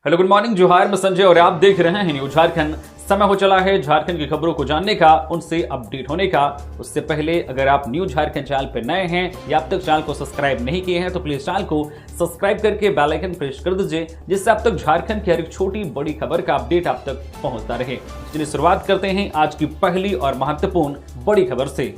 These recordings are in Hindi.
हेलो गुड मॉर्निंग, जोहार, मैं संजय और आप देख रहे हैं न्यूज झारखंड। समय हो चला है झारखंड की खबरों को जानने का, उनसे अपडेट होने का। उससे पहले अगर आप न्यूज झारखंड चैनल पर नए हैं या अब तक चैनल को सब्सक्राइब नहीं किए हैं तो प्लीज चैनल को सब्सक्राइब करके बेल आइकन प्रेस कर दीजिए, जिससे अब तक झारखंड की हर एक छोटी बड़ी खबर का अपडेट आप तक पहुंचता रहे। चलिए शुरुआत करते हैं आज की पहली और महत्वपूर्ण बड़ी खबर से।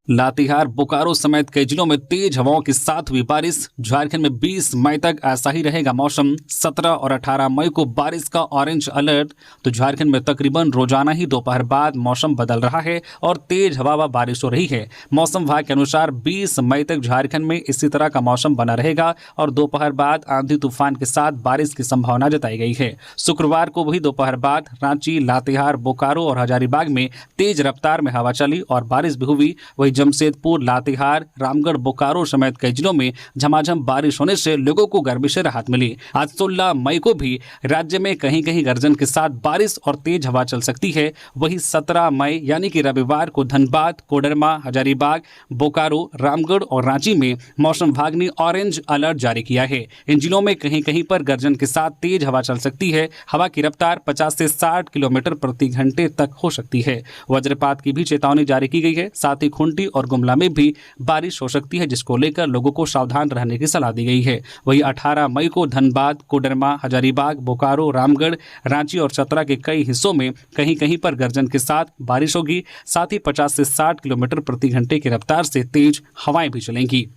लातेहार, बोकारो समेत कई जिलों में तेज हवाओं के साथ हुई बारिश। झारखंड में 20 मई तक ऐसा ही रहेगा मौसम। 17 और 18 मई को बारिश का ऑरेंज अलर्ट। तो झारखंड में तकरीबन रोजाना ही दोपहर बाद मौसम बदल रहा है और तेज हवा व बारिश हो रही है। मौसम विभाग के अनुसार 20 मई तक झारखंड में इसी तरह का मौसम बना रहेगा और दोपहर बाद आंधी तूफान के साथ बारिश की संभावना जताई गई है। शुक्रवार को भी दोपहर बाद रांची, लातेहार, बोकारो और हजारीबाग में तेज रफ्तार में हवा चली और बारिश भी हुई। वही जमशेदपुर, लातेहार, रामगढ़, बोकारो समेत कई जिलों में झमाझम बारिश होने से लोगों को गर्मी से राहत मिली। आज 16 मई को भी राज्य में कहीं कहीं गर्जन के साथ बारिश और तेज हवा चल सकती है। वहीं 17 मई यानी कि रविवार को धनबाद, कोडरमा, हजारीबाग, बोकारो, रामगढ़ और रांची में मौसम विभाग ने ऑरेंज अलर्ट जारी किया है। इन जिलों में कहीं कहीं पर गर्जन के साथ तेज हवा चल सकती है। हवा की रफ्तार 50 से 60 किलोमीटर प्रति घंटे तक हो सकती है। वज्रपात की भी चेतावनी जारी की गई है। साथ ही खूंटी और गुमला में भी बारिश हो सकती है, जिसको लेकर लोगों को सावधान रहने की सलाह दी गई है। वहीं 18 मई को धनबाद, कोडरमा, हजारीबाग, बोकारो, रामगढ़, रांची और चतरा के कई हिस्सों में कहीं कहीं पर गर्जन के साथ बारिश होगी। साथ ही 50 से 60 किलोमीटर प्रति घंटे की रफ्तार से तेज हवाएं भी चलेंगी।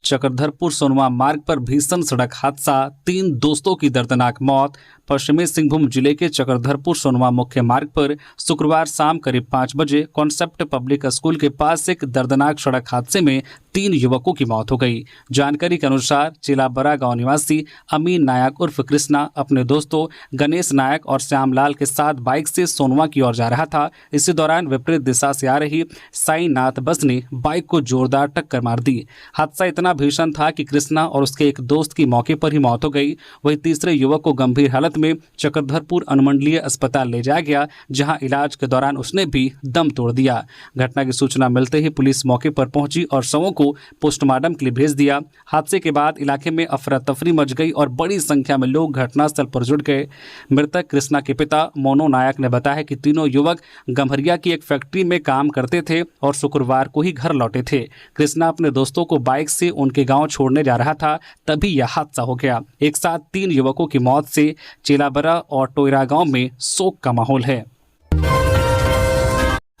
चक्रधरपुर सोनवा मार्ग पर भीषण सड़क हादसा, 3 दोस्तों की दर्दनाक मौत। पश्चिमी सिंहभूम जिले के चक्रधरपुर सोनवा मुख्य मार्ग पर शुक्रवार शाम करीब 5 बजे कॉन्सेप्ट पब्लिक स्कूल के पास एक दर्दनाक सड़क हादसे में 3 युवकों की मौत हो गई। जानकारी के अनुसार चिलाबरा गांव निवासी अमीन नायक उर्फ कृष्णा अपने दोस्तों गणेश नायक और श्यामलाल के साथ बाइक से सोनवा की ओर जा रहा था। इसी दौरान विपरीत दिशा से आ रही साईनाथ बस ने बाइक को जोरदार टक्कर मार दी। हादसा इतना भीषण था कि कृष्णा और उसके एक दोस्त की मौके पर ही मौत हो गई। वहीं तीसरे युवक को गंभीर हालत में चक्रधरपुर अनुमंडलीय अस्पताल ले जाया गया, जहां इलाज के दौरान उसने भी दम तोड़ दिया। घटना की सूचना मिलते ही पुलिस मौके पर पहुंची और शवों को पोस्टमार्टम के लिए भेज दिया। हादसे के बाद इलाके में अफरा तफरी मच गई और बड़ी संख्या में लोग घटनास्थल पर जुट गए। मृतक कृष्णा के पिता मोनो नायक ने बताया कि तीनों युवक गम्हरिया की एक फैक्ट्री में काम करते थे और शुक्रवार को ही घर लौटे थे। कृष्णा अपने दोस्तों को बाइक से उनके गांव छोड़ने जा रहा था, तभी यह हादसा हो गया। एक साथ 3 युवकों की मौत से चिलाबरा और टोयरा गांव में शोक का माहौल है।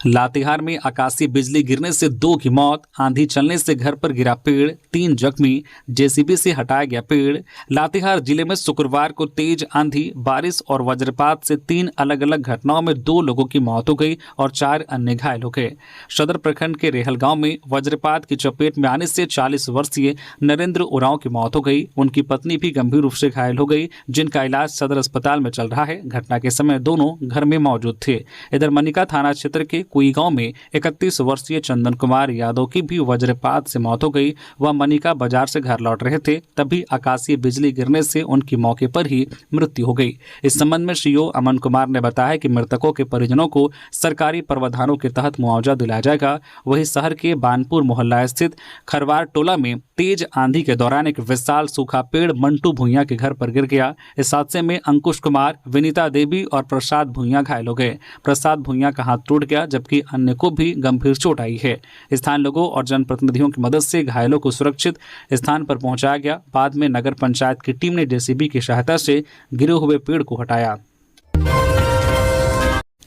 लातेहार में आकाशीय बिजली गिरने से 2 की मौत, आंधी चलने से घर पर गिरा पेड़, 3 जख्मी, जेसीबी से हटाया गया पेड़। लातेहार जिले में शुक्रवार को तेज आंधी, बारिश और वज्रपात से 3 अलग अलग घटनाओं में 2 लोगों की मौत हो गई और 4 अन्य घायल हो गए। सदर प्रखंड के रेहल गांव में वज्रपात की चपेट में आने से 40 वर्षीय नरेंद्र उरांव की मौत हो गई। उनकी पत्नी भी गंभीर रूप से घायल हो गई, जिनका इलाज सदर अस्पताल में चल रहा है। घटना के समय दोनों घर में मौजूद थे। इधर मनिका थाना क्षेत्र के कुई गांव में 31 वर्षीय चंदन कुमार यादव की भी वज्रपात से मौत हो गई। वह मनिका बाजार से घर लौट रहे थे, तभी आकाशीय बिजली गिरने से उनकी मौके पर ही मृत्यु हो गई। इस संबंध में सीओ अमन कुमार ने बताया कि मृतकों के परिजनों को सरकारी प्रावधानों के तहत मुआवजा दिलाया जाएगा। वहीं शहर के बानपुर मोहल्ला स्थित खरवार टोला में तेज आंधी के दौरान एक विशाल सूखा पेड़ मंटू भुइयां के घर पर गिर गया। इस हादसे में अंकुश कुमार, विनीता देवी और प्रसाद भुइयां घायल हो गए। प्रसाद भुइयां का हाथ टूट गया, जबकि अन्य को भी गंभीर चोट आई है। स्थानीय लोगों और जनप्रतिनिधियों की मदद से घायलों को सुरक्षित स्थान पर पहुंचाया गया। बाद में नगर पंचायत की टीम ने जेसीबी की सहायता से गिरे हुए पेड़ को हटाया।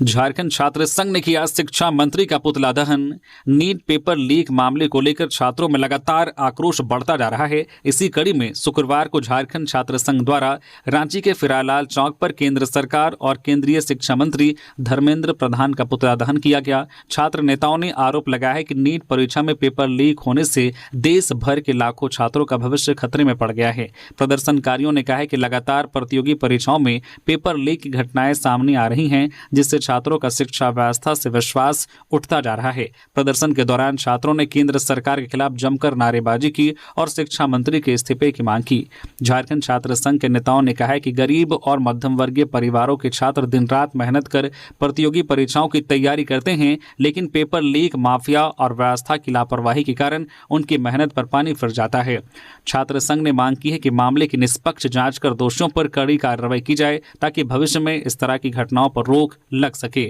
झारखंड छात्र संघ ने किया शिक्षा मंत्री का पुतला दहन। नीट पेपर लीक मामले को लेकर छात्रों में लगातार आक्रोश बढ़ता जा रहा है। इसी कड़ी में शुक्रवार को झारखंड छात्र संघ द्वारा रांची के फिरालाल चौक पर केंद्र सरकार और केंद्रीय शिक्षा मंत्री धर्मेंद्र प्रधान का पुतला दहन किया गया। छात्र नेताओं ने आरोप लगाया है कि नीट परीक्षा में पेपर लीक होने से देश भर के लाखों छात्रों का भविष्य खतरे में पड़ गया है। प्रदर्शनकारियों ने कहा है कि लगातार प्रतियोगी परीक्षाओं में पेपर लीक की घटनाएं सामने आ रही हैं, जिससे छात्रों का शिक्षा व्यवस्था से विश्वास उठता जा रहा है। प्रदर्शन के दौरान छात्रों ने केंद्र सरकार के खिलाफ जमकर नारेबाजी की और शिक्षा मंत्री के इस्तीफे की मांग की। झारखंड छात्र संघ के नेताओं ने कहा है कि गरीब और मध्यम वर्गीय परिवारों के छात्र दिन रात मेहनत कर प्रतियोगी परीक्षाओं की तैयारी करते हैं, लेकिन पेपर लीक, माफिया और व्यवस्था की लापरवाही के कारण उनकी मेहनत पर पानी फिर जाता है। छात्र संघ ने मांग की है कि मामले की निष्पक्ष जांच कर दोषियों पर कड़ी कार्रवाई की जाए ताकि भविष्य में इस तरह की घटनाओं पर रोक लग सके।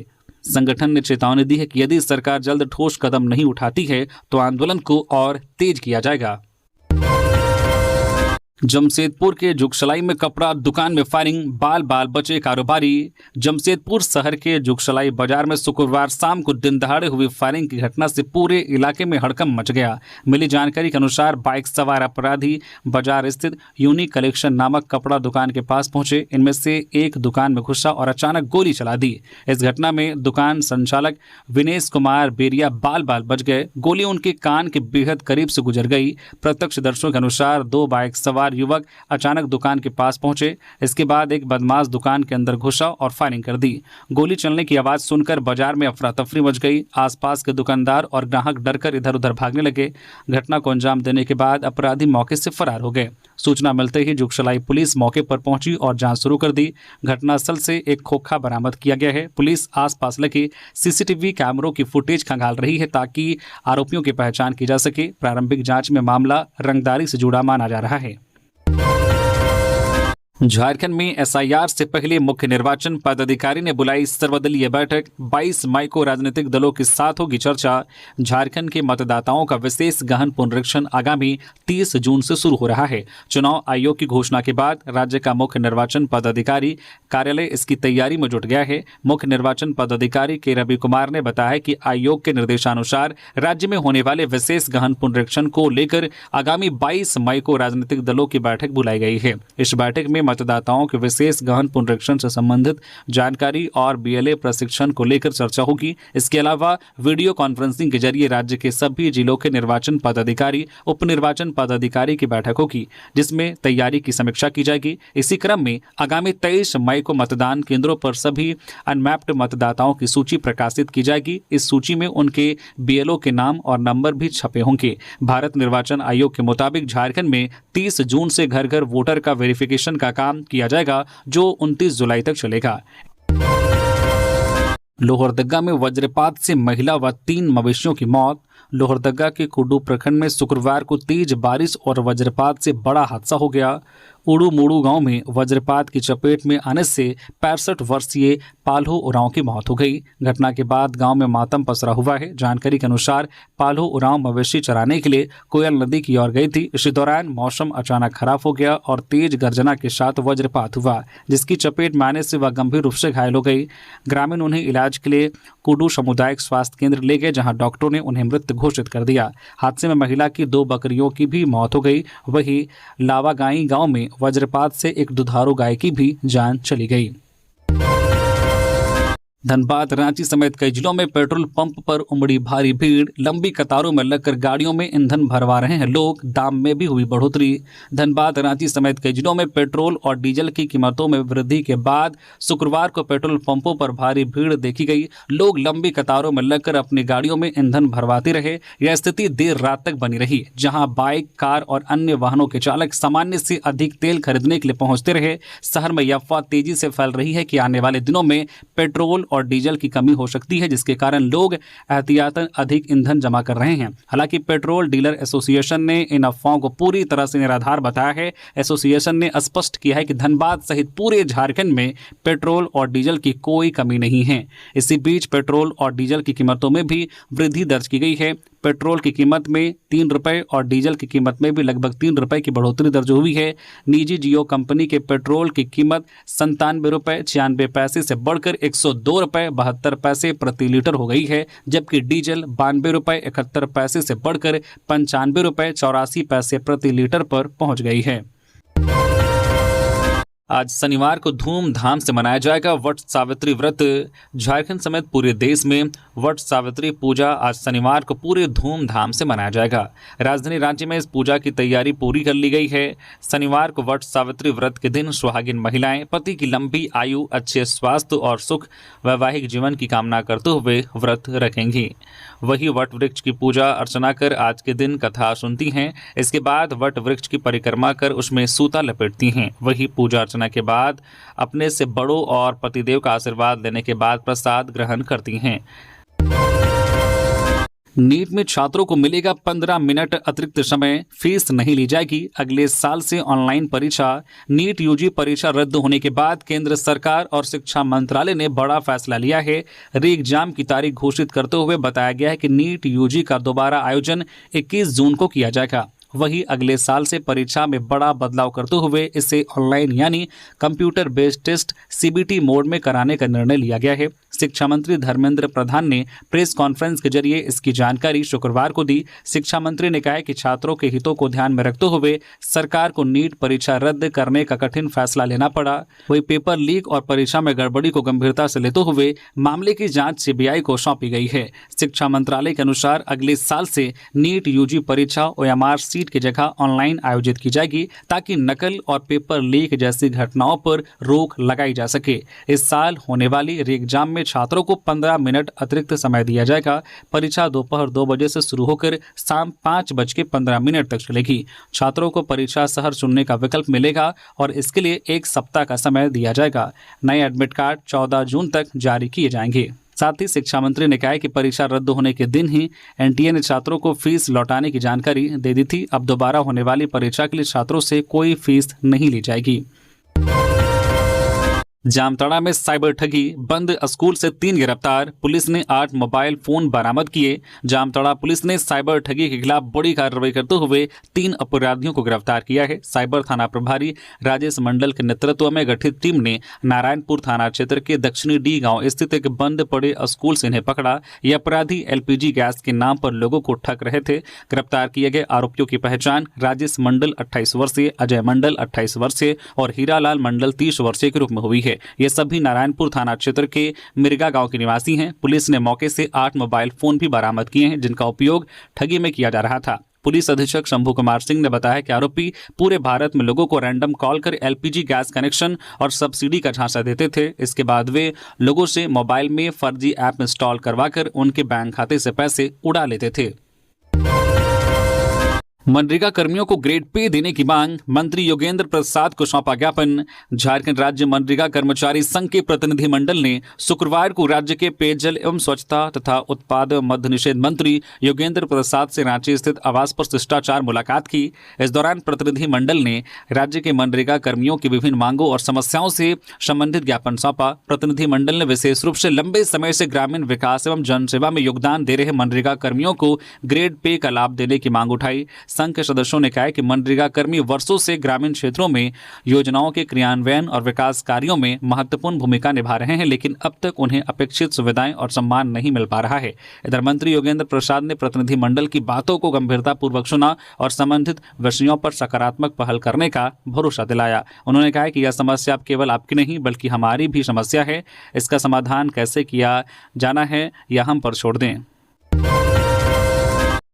संगठन ने चेतावनी दी है कि यदि सरकार जल्द ठोस कदम नहीं उठाती है तो आंदोलन को और तेज किया जाएगा। जमशेदपुर के जुगसलाई में कपड़ा दुकान में फायरिंग, बाल बाल बचे कारोबारी। जमशेदपुर शहर के जुगसलाई बाजार में शुक्रवार शाम को दिन दहाड़े हुई फायरिंग की घटना से पूरे इलाके में हड़कंप मच गया। मिली जानकारी के अनुसार बाइक सवार अपराधी बाजार स्थित यूनिक कलेक्शन नामक कपड़ा दुकान के पास पहुंचे। इनमें से एक दुकान में घुसा और अचानक गोली चला दी। इस घटना में दुकान संचालक विनेश कुमार बेरिया बाल बाल बच गए। गोली उनके कान के बेहद करीब से गुजर गई। प्रत्यक्षदर्शियों के अनुसार 2 बाइक सवार युवक अचानक दुकान के पास पहुंचे। इसके बाद एक बदमाश दुकान के अंदर घुसा और फायरिंग कर दी। गोली चलने की आवाज सुनकर बाजार में अफरा तफरी मच गई। आसपास के दुकानदार और ग्राहक डरकर इधर उधर भागने लगे। घटना को अंजाम देने के बाद अपराधी मौके से फरार हो गए। सूचना मिलते ही जुगसलाई पुलिस मौके पर पहुंची और जांच शुरू कर दी। घटनास्थल से एक खोखा बरामद किया गया है। पुलिस आसपास लगे सीसीटीवी कैमरों की फुटेज खंगाल रही है ताकि आरोपियों की पहचान की जा सके। प्रारंभिक जांच में मामला रंगदारी से जुड़ा माना जा रहा है। झारखंड में एसआईआर से पहले मुख्य निर्वाचन पदाधिकारी ने बुलाई सर्वदलीय बैठक। 22 मई को राजनीतिक दलों के साथ होगी चर्चा। झारखंड के मतदाताओं का विशेष गहन पुनरीक्षण आगामी 30 जून से शुरू हो रहा है। चुनाव आयोग की घोषणा के बाद राज्य का मुख्य निर्वाचन पदाधिकारी कार्यालय इसकी तैयारी में जुट गया है। मुख्य निर्वाचन पदाधिकारी के रवि कुमार ने बताया कि आयोग के निर्देशानुसार राज्य में होने वाले विशेष गहन पुनरीक्षण को लेकर आगामी 22 मई को राजनीतिक दलों की बैठक बुलाई गई है। इस बैठक में मतदाताओं के विशेष गहन पुनरीक्षण से संबंधित जानकारी और बीएलए प्रशिक्षण को लेकर चर्चा होगी। इसके अलावा वीडियो कॉन्फ्रेंसिंग के जरिए राज्य के सभी जिलों के निर्वाचन पदाधिकारी, उप निर्वाचन पदाधिकारी की बैठक होगी, जिसमें तैयारी की समीक्षा की जाएगी। इसी क्रम में आगामी 23 मई को मतदान केंद्रों पर सभी अनमैप्ड मतदाताओं की सूची प्रकाशित की जाएगी। इस सूची में उनके बीएलओ के नाम और नंबर भी छपे होंगे। भारत निर्वाचन आयोग के मुताबिक झारखंड में 30 जून से घर घर वोटर का वेरिफिकेशन का काम किया जाएगा, जो 29 जुलाई तक चलेगा। लोहरदगा में वज्रपात से महिला व 3 मवेशियों की मौत। लोहरदगा के कुडू प्रखंड में शुक्रवार को तेज बारिश और वज्रपात से बड़ा हादसा हो गया। उड़ू मुड़ू गांव में वज्रपात की चपेट में आने से 65 वर्षीय पाल्हो उरांव की मौत हो गई। घटना के बाद गांव में मातम पसरा हुआ है। जानकारी के अनुसार पाल्हो उरांव मवेशी चराने के लिए कोयल नदी की ओर गई थी। इसी दौरान मौसम अचानक खराब हो गया और तेज गर्जना के साथ वज्रपात हुआ, जिसकी चपेट में आने से वह गंभीर रूप से घायल हो गई। ग्रामीण उन्हें इलाज के लिए कुडू सामुदायिक स्वास्थ्य केंद्र ले गए, जहां डॉक्टरों ने उन्हें मृत घोषित कर दिया। हादसे में महिला की 2 बकरियों की भी मौत हो गई। वहीं लावागाई गांव में वज्रपात से एक दुधारू गाय की भी जान चली गई। धनबाद, रांची समेत कई जिलों में पेट्रोल पंप पर उमड़ी भारी भीड़। लंबी कतारों में लगकर गाड़ियों में ईंधन भरवा रहे हैं लोग। दाम में भी हुई बढ़ोतरी। धनबाद, रांची समेत कई जिलों में पेट्रोल और डीजल की कीमतों में वृद्धि के बाद शुक्रवार को पेट्रोल पंपों पर भारी भीड़ देखी गई। लोग लंबी कतारों में लगकर अपनी गाड़ियों में ईंधन भरवाते रहे। यह स्थिति देर रात तक बनी रही, जहां बाइक, कार और अन्य वाहनों के चालक सामान्य से अधिक तेल खरीदने के लिए पहुंचते रहे। शहर में यह अफवाह तेजी से फैल रही है कि आने वाले दिनों में पेट्रोल और डीजल की कमी हो सकती है, जिसके कारण लोग एहतियातन अधिक ईंधन जमा कर रहे हैं। हालांकि पेट्रोल डीलर एसोसिएशन ने इन अफवाहों को पूरी तरह से निराधार बताया है। एसोसिएशन ने स्पष्ट किया है कि धनबाद सहित पूरे झारखंड में पेट्रोल और डीजल की कोई कमी नहीं है। इसी बीच पेट्रोल और डीजल की कीमतों में भी वृद्धि दर्ज की गई है। पेट्रोल की कीमत में 3 रुपए और डीजल की कीमत में भी लगभग 3 रुपए की बढ़ोतरी दर्ज हुई है। निजी जियो कंपनी के पेट्रोल की कीमत 97 रुपए 96 पैसे से बढ़कर 102 रुपए 72 पैसे प्रति लीटर हो गई है, जबकि डीजल 92 रुपए 71 पैसे से बढ़कर 95 रुपए 84 पैसे प्रति लीटर पर पहुंच गई है। आज शनिवार को धूमधाम से मनाया जाएगा वट सावित्री व्रत। झारखंड समेत पूरे देश में वट सावित्री पूजा आज शनिवार को पूरे धूमधाम से मनाया जाएगा। राजधानी रांची में इस पूजा की तैयारी पूरी कर ली गई है। शनिवार को वट सावित्री व्रत के दिन सुहागिन महिलाएं पति की लंबी आयु, अच्छे स्वास्थ्य और सुख वैवाहिक जीवन की कामना करते हुए व्रत रखेंगी। वही वट वृक्ष की पूजा अर्चना कर आज के दिन कथा सुनती हैं। इसके बाद वट वृक्ष की परिक्रमा कर उसमें सूता लपेटती हैं। वही पूजा अर्चना के बाद अपने से बड़ों और पतिदेव का आशीर्वाद लेने के बाद प्रसाद ग्रहण करती हैं। नीट में छात्रों को मिलेगा 15 मिनट अतिरिक्त समय, फीस नहीं ली जाएगी। अगले साल से ऑनलाइन परीक्षा। नीट यूजी परीक्षा रद्द होने के बाद केंद्र सरकार और शिक्षा मंत्रालय ने बड़ा फैसला लिया है। री एग्जाम की तारीख घोषित करते हुए बताया गया है कि नीट यूजी का दोबारा आयोजन 21 जून को किया जाएगा। वही अगले साल से परीक्षा में बड़ा बदलाव करते हुए इसे ऑनलाइन यानी computer based test CBT mode में कराने का निर्णय लिया गया है। शिक्षा मंत्री धर्मेंद्र प्रधान ने प्रेस कॉन्फ्रेंस के जरिए इसकी जानकारी शुक्रवार को दी। शिक्षा मंत्री ने कहा कि छात्रों के हितों को ध्यान में रखते हुए सरकार को नीट परीक्षा रद्द करने का कठिन फैसला लेना पड़ा। वही पेपर लीक और परीक्षा में गड़बड़ी को गंभीरता से लेते हुए मामले की जांच सीबीआई को सौंपी गई है। शिक्षा मंत्रालय के अनुसार अगले साल से नीट यूजी परीक्षा ओएमआर सीट की जगह ऑनलाइन आयोजित की जाएगी ताकि नकल और पेपर लीक जैसी घटनाओं पर रोक लगाई जा सके। इस साल होने वाली री एग्जाम में छात्रों को 15 मिनट अतिरिक्त समय दिया जाएगा। परीक्षा दोपहर 2 बजे से शुरू होकर शाम 5:15 तक चलेगी। छात्रों को परीक्षा शहर चुनने का विकल्प मिलेगा और इसके लिए 1 सप्ताह का समय दिया जाएगा। नए एडमिट कार्ड 14 जून तक जारी किए जाएंगे। साथ ही शिक्षा मंत्री ने कहा कि परीक्षा रद्द होने के दिन ही एनटीए ने छात्रों को फीस लौटाने की जानकारी दे दी थी। अब दोबारा होने वाली परीक्षा के लिए छात्रों से कोई फीस नहीं ली जाएगी। जामताड़ा में साइबर ठगी, बंद स्कूल से 3 गिरफ्तार। पुलिस ने 8 मोबाइल फोन बरामद किए। जामताड़ा पुलिस ने साइबर ठगी के खिलाफ बड़ी कार्रवाई करते हुए 3 अपराधियों को गिरफ्तार किया है। साइबर थाना प्रभारी राजेश मंडल के नेतृत्व में गठित टीम ने नारायणपुर थाना क्षेत्र के दक्षिणी डी गांव स्थित एक बंद पड़े स्कूल से इन्हें पकड़ा। ये अपराधी एलपीजी गैस के नाम पर लोगों को ठग रहे थे। गिरफ्तार किए गए आरोपियों की पहचान राजेश मंडल 28 वर्षीय, अजय मंडल 28 वर्षीय और हीरालाल मंडल 30 वर्षीय के रूप में हुई है। ये सभी नारायणपुर थाना क्षेत्र के मिर्गा गांव के निवासी हैं। पुलिस ने मौके से 8 मोबाइल फोन भी बरामद किए हैं जिनका उपयोग ठगी में किया जा रहा था। पुलिस अधीक्षक शंभू कुमार सिंह ने बताया कि आरोपी पूरे भारत में लोगों को रैंडम कॉल कर एलपीजी गैस कनेक्शन और सब्सिडी का झांसा देते थे। इसके बाद वे लोगों से मोबाइल में फर्जी ऐप इंस्टॉल करवाकर उनके बैंक खाते से पैसे उड़ा लेते थे। मनरेगा कर्मियों को ग्रेड पे देने की मांग, मंत्री योगेंद्र प्रसाद को सौंपा ज्ञापन। झारखंड राज्य मनरेगा कर्मचारी संघ के प्रतिनिधिमंडल ने शुक्रवार को राज्य के पेयजल एवं स्वच्छता तथा उत्पाद मद्य निषेध मंत्री योगेंद्र प्रसाद से रांची स्थित आवास पर शिष्टाचार मुलाकात की। इस दौरान प्रतिनिधिमंडल ने राज्य के मनरेगा कर्मियों की विभिन्न मांगों और समस्याओं से संबंधित ज्ञापन सौंपा। प्रतिनिधिमंडल ने विशेष रूप से लंबे समय से ग्रामीण विकास एवं जनसेवा में योगदान दे रहे मनरेगा कर्मियों को ग्रेड पे का लाभ देने की मांग उठाई। संघ के सदस्यों ने कहा कि मनरेगा कर्मी वर्षों से ग्रामीण क्षेत्रों में योजनाओं के क्रियान्वयन और विकास कार्यों में महत्वपूर्ण भूमिका निभा रहे हैं, लेकिन अब तक उन्हें अपेक्षित सुविधाएं और सम्मान नहीं मिल पा रहा है। इधर मंत्री योगेंद्र प्रसाद ने प्रतिनिधिमंडल की बातों को गंभीरतापूर्वक सुना और संबंधित विषयों पर सकारात्मक पहल करने का भरोसा दिलाया। उन्होंने कहा कि यह समस्या अब केवल आपकी नहीं बल्कि हमारी भी समस्या है। इसका समाधान कैसे किया जाना है यह हम पर छोड़ दें।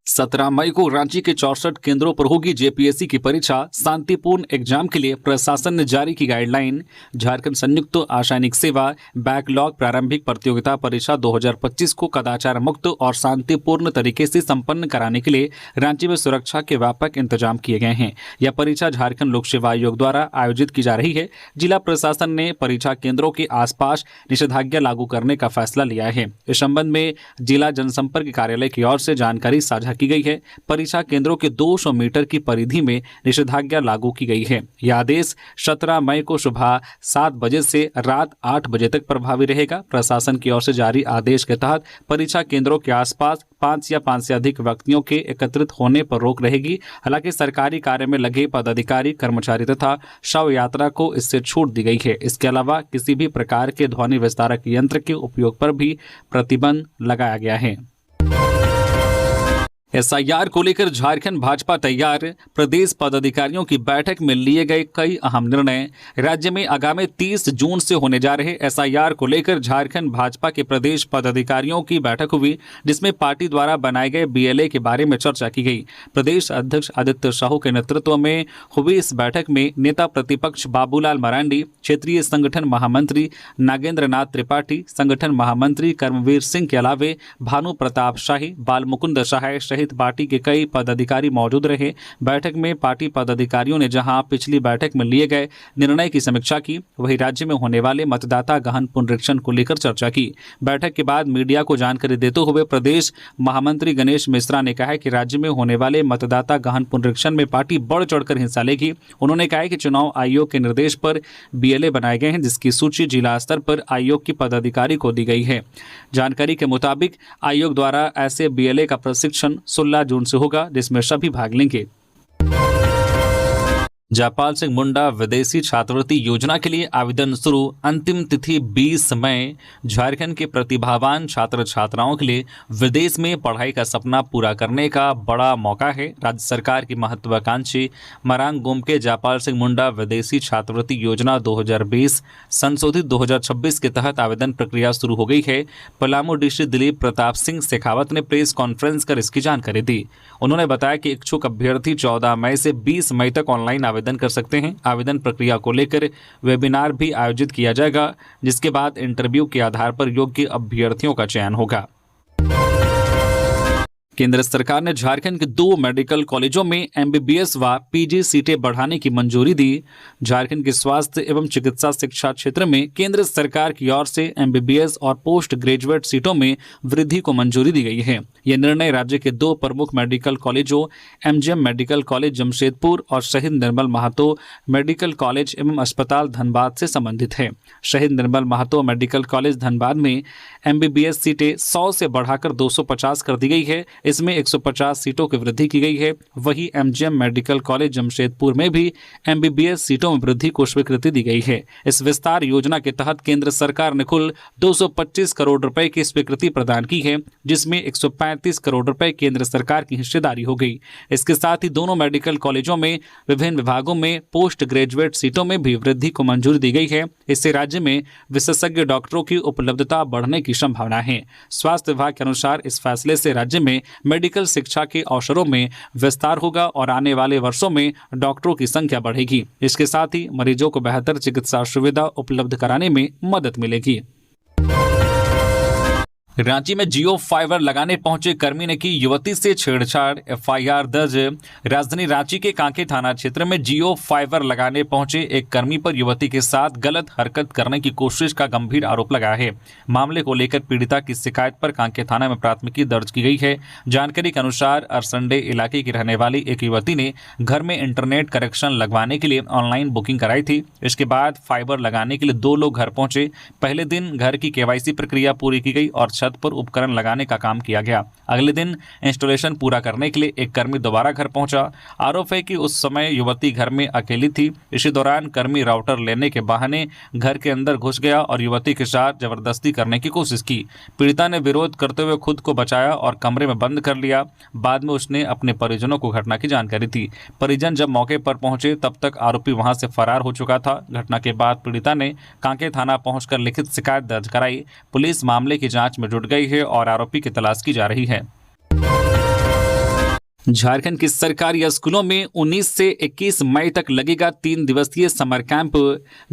17 मई को रांची के 64 केंद्रों पर होगी जेपीएससी की परीक्षा। शांतिपूर्ण एग्जाम के लिए प्रशासन ने जारी की गाइडलाइन। झारखंड संयुक्त आसानिक सेवा बैकलॉग प्रारंभिक प्रतियोगिता परीक्षा 2025 को कदाचार मुक्त और शांतिपूर्ण तरीके से संपन्न कराने के लिए रांची में सुरक्षा के व्यापक इंतजाम किए गए हैं। यह परीक्षा झारखंड लोक सेवा आयोग द्वारा आयोजित की जा रही है। जिला प्रशासन ने परीक्षा केंद्रों के आसपास निषेधाज्ञा लागू करने का फैसला लिया है। इस संबंध में जिला जनसंपर्क कार्यालय की ओर से जानकारी साझा की गई है। परीक्षा केंद्रों के 200 मीटर की परिधि में निषेधाज्ञा लागू की गई है। यह आदेश 17 मई को सुबह 7 बजे से रात 8 बजे तक प्रभावी रहेगा। प्रशासन की ओर से जारी आदेश के तहत परीक्षा केंद्रों के आसपास 5 या 5 से अधिक व्यक्तियों के एकत्रित होने पर रोक रहेगी। हालांकि सरकारी कार्य में लगे पदाधिकारी, कर्मचारी तथा शव यात्रा को इससे छूट दी गई है। इसके अलावा किसी भी प्रकार के ध्वनि विस्तारक यंत्र के उपयोग पर भी प्रतिबंध लगाया गया है। एसआईआर को लेकर झारखंड भाजपा तैयार, प्रदेश पदाधिकारियों की बैठक में लिए गए कई अहम निर्णय। राज्य में आगामी 30 जून से होने जा रहे एसआईआर को लेकर झारखंड भाजपा के प्रदेश पदाधिकारियों की बैठक हुई, जिसमें पार्टी द्वारा बनाए गए बीएलए के बारे में चर्चा की गई। प्रदेश अध्यक्ष आदित्य साहू के नेतृत्व में हुई इस बैठक में नेता प्रतिपक्ष बाबूलाल मरांडी, क्षेत्रीय संगठन महामंत्री नागेंद्र नाथ त्रिपाठी, संगठन महामंत्री कर्मवीर सिंह के अलावे भानु प्रताप शाही, बालमुकुंद सहाय सहित पार्टी के कई पदाधिकारी मौजूद रहे। बैठक में पार्टी पदाधिकारियों ने जहां पिछली बैठक में लिए गए निर्णय की समीक्षा की, वहीं राज्य में होने वाले मतदाता गहन पुनरीक्षण को लेकर चर्चा की। बैठक के बाद मीडिया को जानकारी देते हुए प्रदेश महामंत्री गणेश मिश्रा ने कहा कि राज्य में होने वाले मतदाता गहन पुनरीक्षण में पार्टी बढ़ चढ़कर हिस्सा लेगी। उन्होंने कहा कि चुनाव आयोग के निर्देश पर बीएलए बनाए गए हैं, जिसकी सूची जिला स्तर पर आयोग की पदाधिकारी को दी गई है। जानकारी के मुताबिक आयोग द्वारा ऐसे बीएलए का प्रशिक्षण 16 जून से होगा, जिसमें सभी भाग लेंगे। जयपाल सिंह मुंडा विदेशी छात्रवृत्ति योजना के लिए आवेदन शुरू, अंतिम तिथि 20 मई। झारखंड के प्रतिभावान छात्र छात्राओं के लिए विदेश में पढ़ाई का सपना पूरा करने का बड़ा मौका है। राज्य सरकार की महत्वाकांक्षी मरांग गोमके जयपाल सिंह मुंडा विदेशी छात्रवृत्ति योजना 2020 संशोधित 2026 के तहत आवेदन प्रक्रिया शुरू हो गई है। पलामू डीसी दिलीप प्रताप सिंह शेखावत ने प्रेस कॉन्फ्रेंस कर इसकी जानकारी दी। उन्होंने बताया कि इच्छुक अभ्यर्थी 14 मई से 20 मई तक ऑनलाइन आवेदन कर सकते हैं। आवेदन प्रक्रिया को लेकर वेबिनार भी आयोजित किया जाएगा, जिसके बाद इंटरव्यू के आधार पर योग्य अभ्यर्थियों का चयन होगा। केंद्र सरकार ने झारखंड के 2 मेडिकल कॉलेजों में एमबीबीएस व पीजी सीटें बढ़ाने की मंजूरी दी। झारखंड के स्वास्थ्य एवं चिकित्सा शिक्षा क्षेत्र में केंद्र सरकार की ओर से एमबीबीएस और पोस्ट ग्रेजुएट सीटों में वृद्धि को मंजूरी दी गई है। यह निर्णय राज्य के 2 प्रमुख मेडिकल कॉलेजों एमजीएम मेडिकल कॉलेज जमशेदपुर और शहीद निर्मल महतो मेडिकल कॉलेज एवं अस्पताल धनबाद से संबंधित है। शहीद निर्मल महतो मेडिकल कॉलेज धनबाद में एमबीबीएस सीटें 100 से बढ़ाकर 250 कर दी गई है। इसमें 150 सीटों की वृद्धि की गई है। वहीं एमजीएम मेडिकल कॉलेज जमशेदपुर में भी एमबीबीएस सीटों में वृद्धि को स्वीकृति दी गई है। इस विस्तार योजना के तहत केंद्र सरकार ने कुल 225 करोड़ रुपए की स्वीकृति प्रदान की है, जिसमें 135 करोड़ रुपए केंद्र सरकार की हिस्सेदारी हो गई। इसके साथ ही दोनों मेडिकल कॉलेजों में विभिन्न विभागों में पोस्ट ग्रेजुएट सीटों में भी वृद्धि को मंजूरी दी गई है। इससे राज्य में विशेषज्ञ डॉक्टरों की उपलब्धता बढ़ने की संभावना है। स्वास्थ्य विभाग के अनुसार इस फैसले से राज्य में मेडिकल शिक्षा के अवसरों में विस्तार होगा और आने वाले वर्षों में डॉक्टरों की संख्या बढ़ेगी। इसके साथ ही मरीजों को बेहतर चिकित्सा सुविधा उपलब्ध कराने में मदद मिलेगी। रांची में जियो फाइबर लगाने पहुंचे कर्मी ने की युवती से छेड़छाड़, एफआईआर दर्ज। राजधानी रांची के कांके थाना क्षेत्र में जियो फाइबर लगाने पहुंचे एक कर्मी पर युवती के साथ गलत हरकत करने की कोशिश का गंभीर आरोप लगा है। मामले को लेकर पीड़िता की शिकायत पर कांके थाना में प्राथमिकी दर्ज की गई है। जानकारी के अनुसार अरसंडे इलाके की रहने वाली एक युवती ने घर में इंटरनेट कनेक्शन लगवाने के लिए ऑनलाइन बुकिंग कराई थी। इसके बाद फाइबर लगाने के लिए 2 लोग घर पहुंचे। पहले दिन घर की केवाईसी प्रक्रिया पूरी की गई और छत पर उपकरण लगाने का काम किया गया। अगले दिन इंस्टॉलेशन पूरा करने के लिए एक कर्मी दोबारा घर पहुंचा। आरोप है कि उस समय युवती घर में अकेली थी। इसी दौरान कर्मी राउटर लेने के बहाने घर के अंदर घुस गया और युवती के साथ जबरदस्ती करने की कोशिश की। पीड़िता ने विरोध करते हुए खुद को बचाया और कमरे में बंद कर लिया। बाद में उसने अपने परिजनों को घटना की जानकारी दी। परिजन जब मौके पर पहुंचे तब तक आरोपी वहां से फरार हो चुका था। घटना के बाद पीड़िता ने कांके थाना पहुंचकर लिखित शिकायत दर्ज कराई। पुलिस मामले की जांच में जुट गई है और आरोपी की तलाश की जा रही है। झारखंड के सरकारी स्कूलों में 19 से 21 मई तक लगेगा 3 दिवसीय समर कैंप।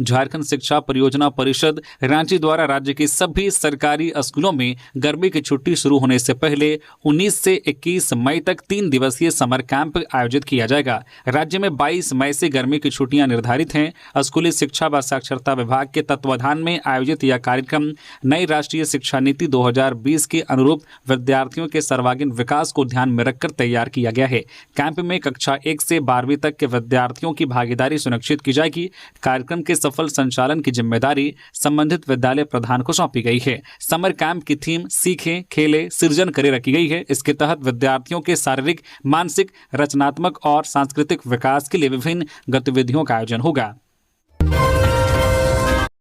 झारखंड शिक्षा परियोजना परिषद रांची द्वारा राज्य के सभी सरकारी स्कूलों में गर्मी की छुट्टी शुरू होने से पहले 19 से 21 मई तक 3 दिवसीय समर कैंप आयोजित किया जाएगा। राज्य में 22 मई से गर्मी की छुट्टियां निर्धारित हैं। स्कूली शिक्षा व साक्षरता विभाग के तत्वाधान में आयोजित यह कार्यक्रम नई राष्ट्रीय शिक्षा नीति 2020 के अनुरूप विद्यार्थियों के सर्वांगीण विकास को ध्यान में रखकर तैयार किया गया है। कैंप में कक्षा 1 से 12वीं तक के विद्यार्थियों की भागीदारी सुनिश्चित की जाएगी। कार्यक्रम के सफल संचालन की जिम्मेदारी संबंधित विद्यालय प्रधान को सौंपी गई है। समर कैंप की थीम सीखें, खेलें, सृजन करें रखी गई है। इसके तहत विद्यार्थियों के शारीरिक, मानसिक, रचनात्मक और सांस्कृतिक विकास के लिए विभिन्न गतिविधियों का आयोजन होगा।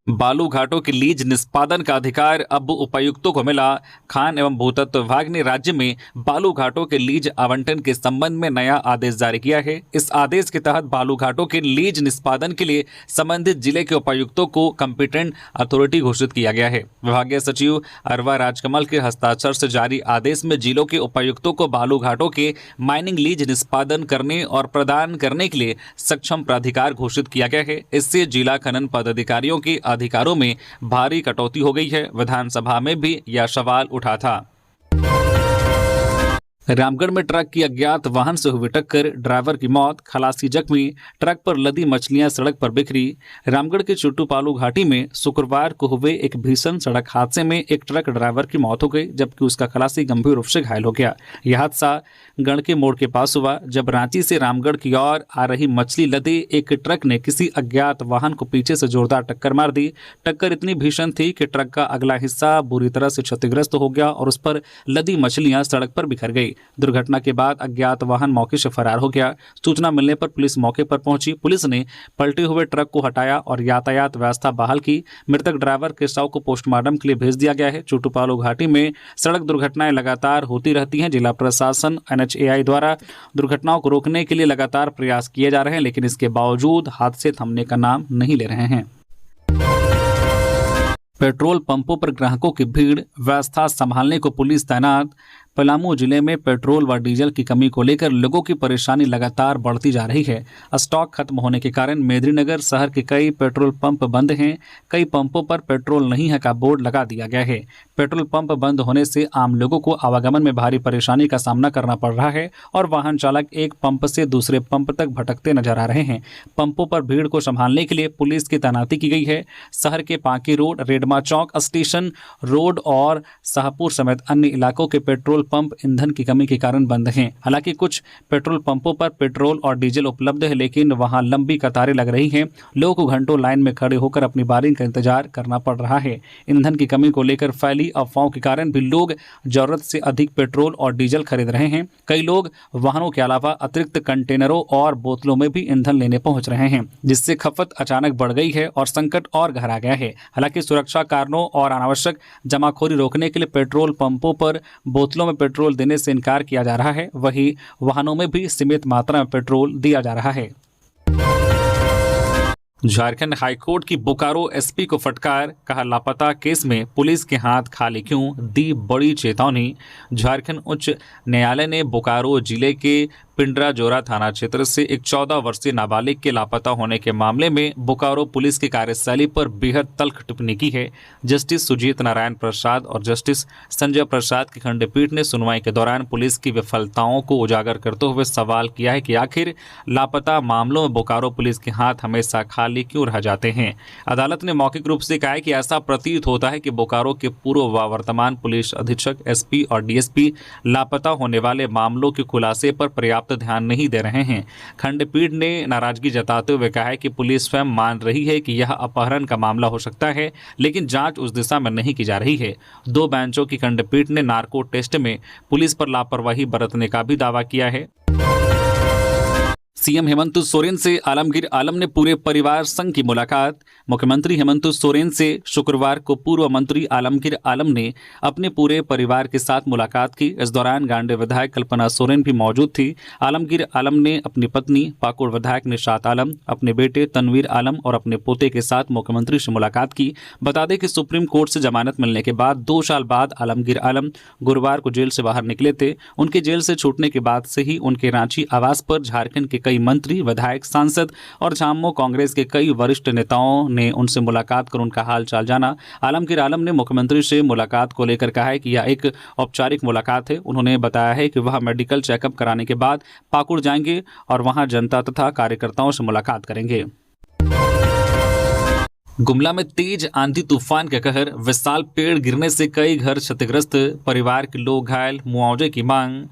बालू घाटों की लीज निष्पादन का अधिकार अब उपायुक्तों को मिला। खान एवं भूतत्व विभाग ने राज्य में बालू घाटों के लीज आवंटन के संबंध में नया आदेश जारी किया है। इस आदेश के तहत बालू घाटों के लीज निष्पादन के लिए संबंधित जिले के उपायुक्तों को कंपिटेंट अथॉरिटी घोषित किया गया है। विभागीय सचिव अरवा राजकमल के हस्ताक्षर से जारी आदेश में जिलों के उपायुक्तों को बालू घाटों के माइनिंग लीज निष्पादन करने और प्रदान करने के लिए सक्षम प्राधिकार घोषित किया गया है। इससे जिला खनन पदाधिकारियों के अधिकारों में भारी कटौती हो गई है। विधानसभा में भी यह सवाल उठा था। रामगढ़ में ट्रक की अज्ञात वाहन से हुई टक्कर, ड्राइवर की मौत, खलासी जख्मी, ट्रक पर लदी मछलियां सड़क पर बिखरी। रामगढ़ के चुट्टूपालू घाटी में शुक्रवार को हुए एक भीषण सड़क हादसे में एक ट्रक ड्राइवर की मौत हो गई, जबकि उसका खलासी गंभीर रूप से घायल हो गया। यह हादसा गढ़ के मोड़ के पास हुआ, जब रांची से रामगढ़ की ओर आ रही मछली लदे एक ट्रक ने किसी अज्ञात वाहन को पीछे से जोरदार टक्कर मार दी। टक्कर इतनी भीषण थी कि ट्रक का अगला हिस्सा बुरी तरह से क्षतिग्रस्त हो गया और उस पर लदी मछलियां सड़क पर बिखर गई। दुर्घटना के बाद अज्ञात वाहन मौके से फरार हो गया। सूचना मिलने पर पुलिस मौके पर पहुंची। पुलिस ने पलटे हुए ट्रक को हटाया और यातायात व्यवस्था बहाल की। मृतक ड्राइवर के शव को पोस्टमार्टम के लिए भेज दिया गया है। चुट्टूपालू घाटी में सड़क दुर्घटनाएं लगातार होती रहती हैं। जिला प्रशासन NHAI द्वारा दुर्घटनाओं को रोकने के लिए लगातार प्रयास किए जा रहे हैं, लेकिन इसके बावजूद हादसे थमने का नाम नहीं ले रहे हैं। पेट्रोल पंपों पर ग्राहकों की भीड़, व्यवस्था संभालने को पुलिस तैनात। पलामू जिले में पेट्रोल व डीजल की कमी को लेकर लोगों की परेशानी लगातार बढ़ती जा रही है। स्टॉक खत्म होने के कारण मेदिनीनगर शहर के कई पेट्रोल पंप बंद हैं। कई पंपों पर पेट्रोल नहीं है का बोर्ड लगा दिया गया है। पेट्रोल पंप बंद होने से आम लोगों को आवागमन में भारी परेशानी का सामना करना पड़ रहा है और वाहन चालक एक पंप से दूसरे पंप तक भटकते नजर आ रहे हैं। पंपों पर भीड़ को संभालने के लिए पुलिस की तैनाती की गई है। शहर के पांकी रोड, रेडमा चौक, स्टेशन रोड और शाहपुर समेत अन्य इलाकों के पेट्रोल पंप ईंधन की कमी के कारण बंद हैं। हालांकि कुछ पेट्रोल पंपों पर पेट्रोल और डीजल उपलब्ध है, लेकिन वहां लंबी कतारें लग रही हैं। लोगों को घंटों लाइन में खड़े होकर अपनी बारी का इंतजार करना पड़ रहा है। ईंधन की कमी को लेकर फैली अफवाहों के कारण भी लोग जरूरत से अधिक पेट्रोल और डीजल खरीद रहे हैं। कई लोग वाहनों के अलावा अतिरिक्त कंटेनरों और बोतलों में भी ईंधन लेने पहुंच रहे हैं, जिससे खपत अचानक बढ़ गई है और संकट और गहरा गया है। हालांकि सुरक्षा कारणों और अनावश्यक जमाखोरी रोकने के लिए पेट्रोल पंपों पर बोतलों में पेट्रोल देने से इनकार किया जा रहा है। वहीं वाहनों में भी सीमित मात्रा में पेट्रोल दिया जा रहा है। झारखंड हाईकोर्ट की बोकारो SP को फटकार, कहा लापता केस में पुलिस के हाथ खाली क्यों, दी बड़ी चेतावनी। झारखंड उच्च न्यायालय ने बोकारो जिले के पिंडरा जोरा थाना क्षेत्र से एक 14 वर्षीय नाबालिग के लापता होने के मामले में बोकारो पुलिस की कार्यशैली पर बेहद तल्ख टिप्पणी की है। जस्टिस सुजीत नारायण प्रसाद और जस्टिस संजय प्रसाद की खंडपीठ ने सुनवाई के दौरान पुलिस की विफलताओं को उजागर करते हुए सवाल किया है कि आखिर लापता मामलों में बोकारो पुलिस के हाथ हमेशा खाली क्यों रह जाते हैं। अदालत ने मौखिक रूप से कहा है कि ऐसा प्रतीत होता है कि बोकारो के पूर्व व वर्तमान पुलिस अधीक्षक, SP और DSP लापता होने वाले मामलों के खुलासे पर पर्याप्त ध्यान नहीं दे रहे हैं। खंडपीठ ने नाराजगी जताते हुए कहा है कि पुलिस स्वयं मान रही है कि यह अपहरण का मामला हो सकता है, लेकिन जांच उस दिशा में नहीं की जा रही है। 2 बेंचों की खंडपीठ ने नार्को टेस्ट में पुलिस पर लापरवाही बरतने का भी दावा किया है। सीएम हेमंत सोरेन से आलमगीर आलम ने पूरे परिवार संग की मुलाकात। मुख्यमंत्री हेमंत सोरेन से शुक्रवार को पूर्व मंत्री आलमगीर आलम ने अपने पूरे परिवार के साथ मुलाकात की। इस दौरान गांडे विधायक कल्पना सोरेन भी मौजूद थी। आलमगीर आलम ने अपनी पत्नी पाकुड़ विधायक निशात आलम, अपने बेटे तनवीर आलम और अपने पोते के साथ मुख्यमंत्री से मुलाकात की। बता दें कि सुप्रीम कोर्ट से जमानत मिलने के बाद 2 साल बाद आलमगीर आलम गुरुवार को जेल से बाहर निकले थे। उनके जेल से छूटने के बाद से ही उनके रांची आवास पर झारखंड के कई मंत्री, विधायक, सांसद और झामुमो कांग्रेस के कई वरिष्ठ नेताओं ने उनसे मुलाकात कर उनका हाल चाल जाना। आलमगीर आलम ने मुख्यमंत्री से मुलाकात को लेकर कहा है कि यह एक औपचारिक मुलाकात है। उन्होंने बताया है कि वह मेडिकल चेकअप कराने के बाद पाकुड़ जाएंगे और वहां जनता तथा कार्यकर्ताओं से मुलाकात करेंगे। गुमला में तेज आंधी तूफान का कहर, विशाल पेड़ गिरने से कई घर क्षतिग्रस्त, परिवार के लोग घायल, मुआवजे की मांग।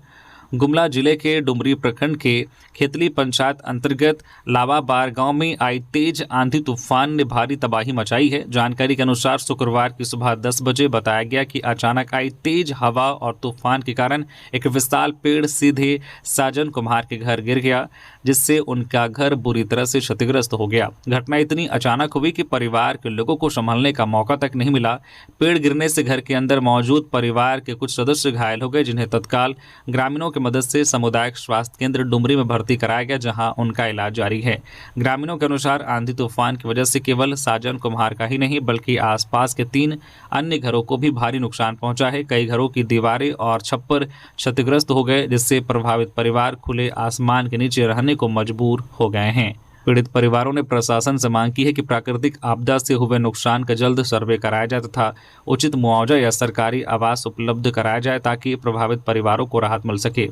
गुमला जिले के डुमरी प्रखंड के खेतली पंचायत अंतर्गत लावाबार गांव में आई तेज आंधी तूफान ने भारी तबाही मचाई है। जानकारी के अनुसार शुक्रवार की सुबह 10 बजे बताया गया कि अचानक आई तेज हवा और तूफान के कारण एक विशाल पेड़ सीधे साजन कुमार के घर गिर गया, जिससे उनका घर बुरी तरह से क्षतिग्रस्त हो गया। घटना इतनी अचानक हुई कि परिवार के लोगों को संभलने का मौका तक नहीं मिला। पेड़ गिरने से घर के अंदर मौजूद परिवार के कुछ सदस्य घायल हो गए, जिन्हें तत्काल ग्रामीणों की मदद से सामुदायिक स्वास्थ्य केंद्र डुमरी में भर्ती कराया गया, जहां उनका इलाज जारी है। ग्रामीणों के अनुसार आंधी तूफान की वजह से केवल साजन कुम्हार का ही नहीं बल्कि आसपास के 3 अन्य घरों को भी भारी नुकसान पहुंचा है। कई घरों की दीवारें और छप्पर क्षतिग्रस्त हो गए, जिससे प्रभावित परिवार खुले आसमान के नीचे रहने को मजबूर हो गए हैं। पीड़ित परिवारों ने प्रशासन से मांग की है कि प्राकृतिक आपदा से हुए नुकसान का जल्द सर्वे कराया जाए तथा उचित मुआवजा या सरकारी आवास उपलब्ध कराया जाए ताकि प्रभावित परिवारों को राहत मिल सके।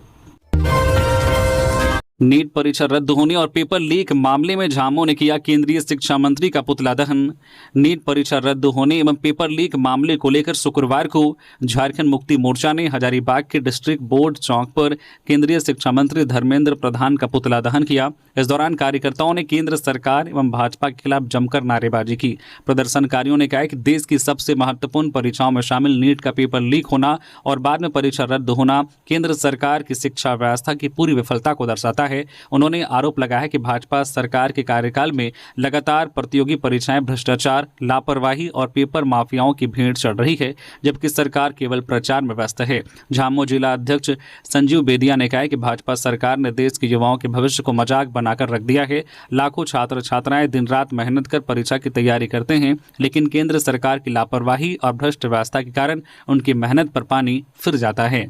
नीट परीक्षा रद्द होने और पेपर लीक मामले में झामुमो ने किया केंद्रीय शिक्षा मंत्री का पुतला दहन। नीट परीक्षा रद्द होने एवं पेपर लीक मामले को लेकर शुक्रवार को झारखंड मुक्ति मोर्चा ने हजारीबाग के डिस्ट्रिक्ट बोर्ड चौक पर केंद्रीय शिक्षा मंत्री धर्मेंद्र प्रधान का पुतला दहन किया। इस दौरान कार्यकर्ताओं ने केंद्र सरकार एवं भाजपा के खिलाफ जमकर नारेबाजी की। प्रदर्शनकारियों ने कहा कि देश की सबसे महत्वपूर्ण परीक्षाओं में शामिल नीट का पेपर लीक होना और बाद में परीक्षा रद्द होना केंद्र सरकार की शिक्षा व्यवस्था की पूरी विफलता को दर्शाता है। उन्होंने आरोप लगाया कि भाजपा सरकार के कार्यकाल में लगातार प्रतियोगी परीक्षाएं भ्रष्टाचार, लापरवाही और पेपर माफियाओं की भेंट चढ़ रही है, जबकि सरकार केवल प्रचार में व्यस्त है। झामुमो जिला अध्यक्ष संजीव बेदिया ने कहा कि भाजपा सरकार ने देश के युवाओं के भविष्य को मजाक बनाकर रख दिया है। लाखों छात्र छात्राएं दिन रात मेहनत कर परीक्षा की तैयारी करते हैं, लेकिन केंद्र सरकार की लापरवाही और भ्रष्ट व्यवस्था के कारण उनकी मेहनत पर पानी फिर जाता है।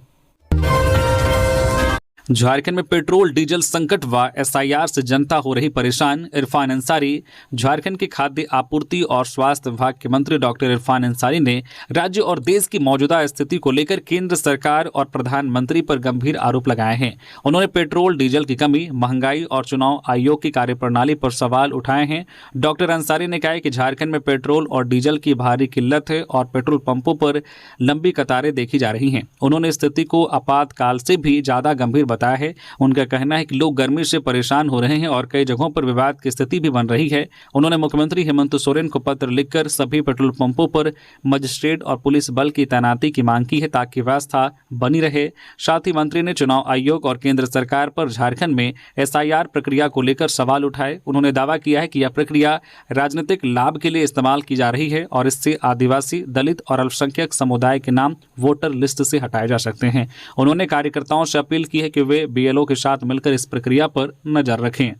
झारखंड में पेट्रोल डीजल संकट व एसआईआर से जनता हो रही परेशान। इरफान अंसारी। झारखंड के खाद्य आपूर्ति और स्वास्थ्य विभाग के मंत्री डॉक्टर इरफान अंसारी ने राज्य और देश की मौजूदा स्थिति को लेकर केंद्र सरकार और प्रधानमंत्री पर गंभीर आरोप लगाए हैं। उन्होंने पेट्रोल डीजल की कमी, महंगाई और चुनाव आयोग की कार्यप्रणाली पर सवाल उठाए हैं। डॉक्टर अंसारी ने कहा कि झारखंड में पेट्रोल और डीजल की भारी किल्लत है और पेट्रोल पंपों पर लंबी कतारें देखी जा रही हैं। उन्होंने स्थिति को आपातकाल से भी ज्यादा गंभीर बताया है। उनका कहना है कि लोग गर्मी से परेशान हो रहे हैं और कई जगहों पर विवाद की स्थिति भी बन रही है। उन्होंने मुख्यमंत्री हेमंत सोरेन को पत्र लिखकर सभी पेट्रोल पंपों पर मजिस्ट्रेट और पुलिस बल की तैनाती की मांग की है ताकि व्यवस्था बनी रहे। साथ ही मंत्री ने चुनाव आयोग और केंद्र सरकार पर झारखंड में एसआईआर प्रक्रिया को लेकर सवाल उठाए। उन्होंने दावा किया है कि यह प्रक्रिया राजनीतिक लाभ के लिए इस्तेमाल की जा रही है और इससे आदिवासी, दलित और अल्पसंख्यक समुदाय के नाम वोटर लिस्ट से हटाए जा सकते हैं। उन्होंने कार्यकर्ताओं से अपील की है कि वे बीएलओ के साथ मिलकर इस प्रक्रिया पर नजर रखें।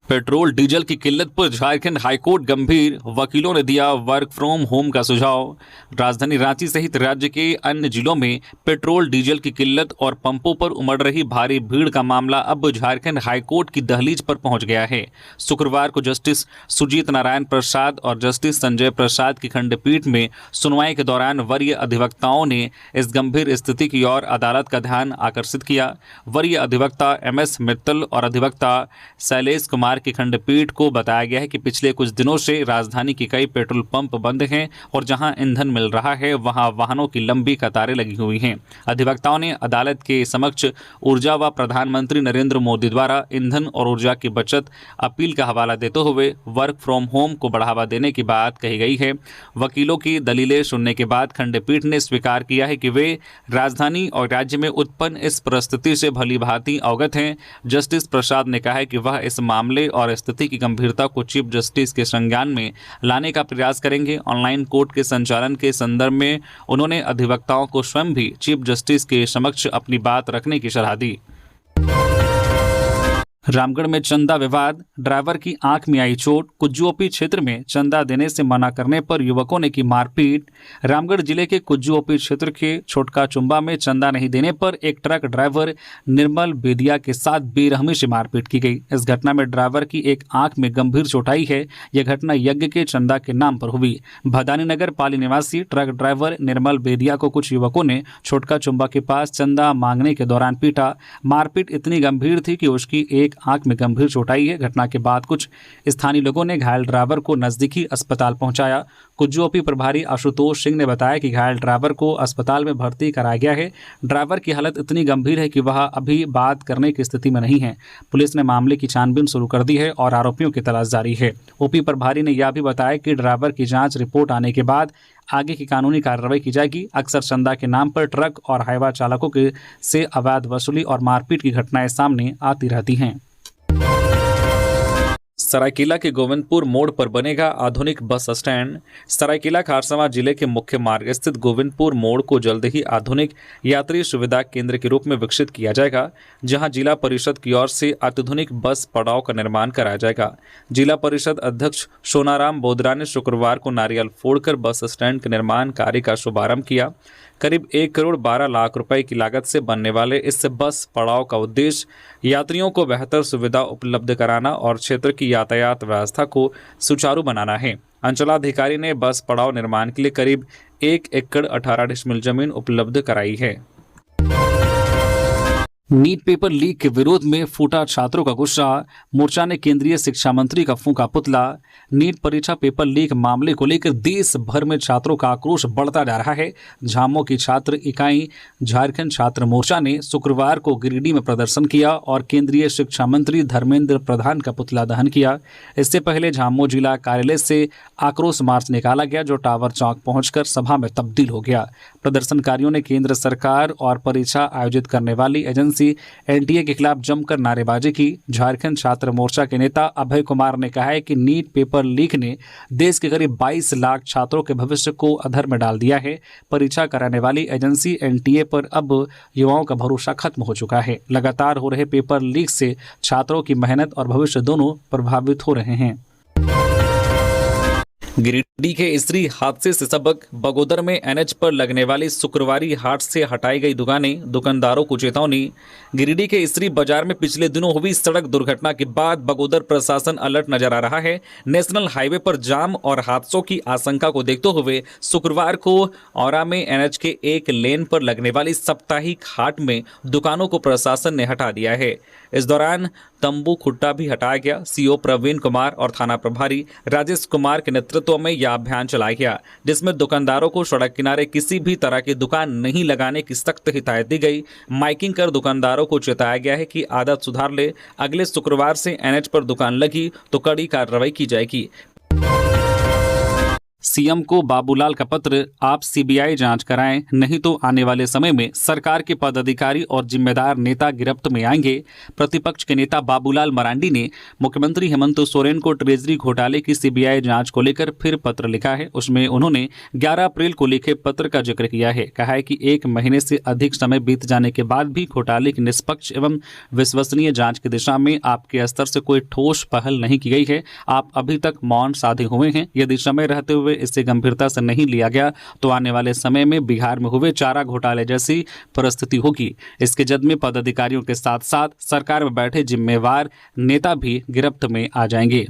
पेट्रोल डीजल की किल्लत पर झारखंड हाईकोर्ट गंभीर, वकीलों ने दिया वर्क फ्रॉम होम का सुझाव। राजधानी रांची सहित राज्य के अन्य जिलों में पेट्रोल डीजल की किल्लत और पंपों पर उमड़ रही भारी भीड़ का मामला अब झारखंड हाईकोर्ट की दहलीज पर पहुंच गया है। शुक्रवार को जस्टिस सुजीत नारायण प्रसाद और जस्टिस संजय प्रसाद की खंडपीठ में सुनवाई के दौरान वरीय अधिवक्ताओं ने इस गंभीर स्थिति की ओर अदालत का ध्यान आकर्षित किया। वरीय अधिवक्ता एमएस मित्तल और अधिवक्ता शैलेश कुमार की खंडपीठ को बताया गया है कि पिछले कुछ दिनों से राजधानी के कई पेट्रोल पंप बंद हैं और जहां ईंधन मिल रहा है वहां वाहनों की लंबी कतारें लगी हुई हैं। अधिवक्ताओं ने अदालत के समक्ष ऊर्जा व प्रधानमंत्री नरेंद्र मोदी द्वारा ईंधन और ऊर्जा की बचत अपील का हवाला देते हुए वर्क फ्रॉम होम को बढ़ावा देने की बात कही गई है। वकीलों की दलीलें सुनने के बाद खंडपीठ ने स्वीकार किया है कि वे राजधानी और राज्य में उत्पन्न इस परिस्थिति से भली भांति अवगत हैं। जस्टिस प्रसाद ने कहा है कि वह इस मामले और स्थिति की गंभीरता को चीफ जस्टिस के संज्ञान में लाने का प्रयास करेंगे। ऑनलाइन कोर्ट के संचालन के संदर्भ में उन्होंने अधिवक्ताओं को स्वयं भी चीफ जस्टिस के समक्ष अपनी बात रखने की सलाह दी। रामगढ़ में चंदा विवाद, ड्राइवर की आंख में आई चोट। कुज्जू क्षेत्र में चंदा देने से मना करने पर युवकों ने की मारपीट। रामगढ़ जिले के कुज्जू क्षेत्र के छोटका चुम्बा में चंदा नहीं देने पर एक ट्रक ड्राइवर निर्मल बेदिया के साथ बेरहमी से मारपीट की गई। इस घटना में ड्राइवर की एक आंख में गंभीर चोट आई है। यह घटना यज्ञ के चंदा के नाम पर हुई। भदानी नगर पाली निवासी ट्रक ड्राइवर निर्मल बेदिया को कुछ युवकों ने छोटका चुम्बा के पास चंदा मांगने के दौरान पीटा। मारपीट इतनी गंभीर थी कि उसकी एक एक आंख में गंभीर चोट आई है। घटना के बाद कुछ स्थानीय लोगों ने घायल ड्राइवर को नजदीकी अस्पताल पहुंचाया। कुज्जू ओपी प्रभारी आशुतोष सिंह ने बताया कि घायल ड्राइवर को अस्पताल में भर्ती कराया गया है। ड्राइवर की हालत इतनी गंभीर है कि वह अभी बात करने की स्थिति में नहीं है। पुलिस ने मामले की छानबीन शुरू कर दी है और आरोपियों की तलाश जारी है। ओपी प्रभारी ने यह भी बताया कि ड्राइवर की जांच रिपोर्ट आने के बाद आगे की कानूनी कार्रवाई की जाएगी। अक्सर चंदा के नाम पर ट्रक और हाईवा चालकों के से अवैध वसूली और मारपीट की घटनाएं सामने आती रहती हैं। सरायकेला के गोविंदपुर मोड़ पर बनेगा आधुनिक बस स्टैंड। सरायकेला खारसावां जिले के मुख्य मार्ग स्थित गोविंदपुर मोड़ को जल्द ही आधुनिक यात्री सुविधा केंद्र के रूप में विकसित किया जाएगा, जहां जिला परिषद की ओर से अत्याधुनिक बस पड़ाव का निर्माण कराया जाएगा। जिला परिषद अध्यक्ष सोनाराम बोदरा ने शुक्रवार को नारियल फोड़कर बस स्टैंड के निर्माण कार्य का शुभारंभ किया। करीब 1 करोड़ 12 लाख रुपए की लागत से बनने वाले इस बस पड़ाव का उद्देश्य यात्रियों को बेहतर सुविधा उपलब्ध कराना और क्षेत्र की यातायात व्यवस्था को सुचारू बनाना है। अंचलाधिकारी ने बस पड़ाव निर्माण के लिए करीब 1 एकड़ 18 डिसमिल जमीन उपलब्ध कराई है। नीट पेपर लीक के विरोध में फूटा छात्रों का गुस्सा। मोर्चा ने केंद्रीय शिक्षा मंत्री का फूंका पुतला। नीट परीक्षा पेपर लीक मामले को लेकर देश भर में छात्रों का आक्रोश बढ़ता जा रहा है। झामो की छात्र इकाई झारखंड छात्र मोर्चा ने शुक्रवार को गिरिडीह में प्रदर्शन किया और केंद्रीय शिक्षा मंत्री धर्मेंद्र प्रधान का पुतला दहन किया। इससे पहले झामो जिला कार्यालय से आक्रोश मार्च निकाला गया, जो टावर चौक पहुंचकर सभा में तब्दील हो गया। प्रदर्शनकारियों ने केंद्र सरकार और परीक्षा आयोजित करने वाली एजेंसी एनटीए के खिलाफ जमकर नारेबाजी की। झारखंड छात्र मोर्चा के नेता अभय कुमार ने कहा है कि नीट पेपर लीक ने देश के करीब 22 लाख छात्रों के भविष्य को अधर में डाल दिया है। परीक्षा कराने वाली एजेंसी एनटीए पर अब युवाओं का भरोसा खत्म हो चुका है। लगातार हो रहे पेपर लीक से छात्रों की मेहनत और भविष्य दोनों प्रभावित हो रहे हैं। गिरिडीह के इस्त्री हादसे से सबक। बगोदर में एनएच पर लगने वाली शुक्रवारी हाट से हटाई गई दुकानें, दुकानदारों को चेतावनी। गिरिडीह के इस्त्री बाजार में पिछले दिनों हुई सड़क दुर्घटना के बाद बगोदर प्रशासन अलर्ट नजर आ रहा है। नेशनल हाईवे पर जाम और हादसों की आशंका को देखते हुए शुक्रवार को औरा में एनएच के एक लेन पर लगने वाली साप्ताहिक हाट में दुकानों को प्रशासन ने हटा दिया है। इस दौरान तंबू खुट्टा भी हटाया गया। सीओ प्रवीण कुमार और थाना प्रभारी राजेश कुमार के नेतृत्व में यह अभियान चलाया गया, जिसमें दुकानदारों को सड़क किनारे किसी भी तरह की दुकान नहीं लगाने की सख्त हिदायत दी गई। माइकिंग कर दुकानदारों को चेताया गया है कि आदत सुधार ले। अगले शुक्रवार से एनएच पर दुकान लगी तो कड़ी कार्रवाई की जाएगी। सीएम को बाबूलाल का पत्र, आप सीबीआई जांच कराएं, नहीं तो आने वाले समय में सरकार के पदाधिकारी और जिम्मेदार नेता गिरफ्त में आएंगे। प्रतिपक्ष के नेता बाबूलाल मरांडी ने मुख्यमंत्री हेमंत सोरेन को ट्रेजरी घोटाले की सीबीआई जांच को लेकर फिर पत्र लिखा है। उसमें उन्होंने 11 अप्रैल को लिखे पत्र का जिक्र किया है। कहा है कि 1 महीने से अधिक समय बीत जाने के बाद भी घोटाले की निष्पक्ष एवं विश्वसनीय जांच की दिशा में आपके स्तर से कोई ठोस पहल नहीं की गई है। आप अभी तक मौन साधे हुए हैं। यदि समय रहते हुए इसे गंभीरता से नहीं लिया गया तो आने वाले समय में बिहार में हुए चारा घोटाले जैसी परिस्थिति होगी। इसके जद में पदाधिकारियों के साथ साथ सरकार में बैठे जिम्मेवार नेता भी गिरफ्त में आ जाएंगे।